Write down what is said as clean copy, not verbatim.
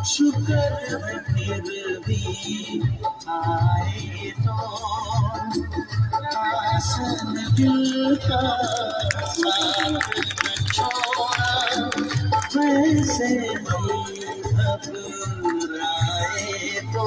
शुक्र है फिर भी आए तो आसन दिल का साथ न छोड़ा, वैसे नहीं घबराए तो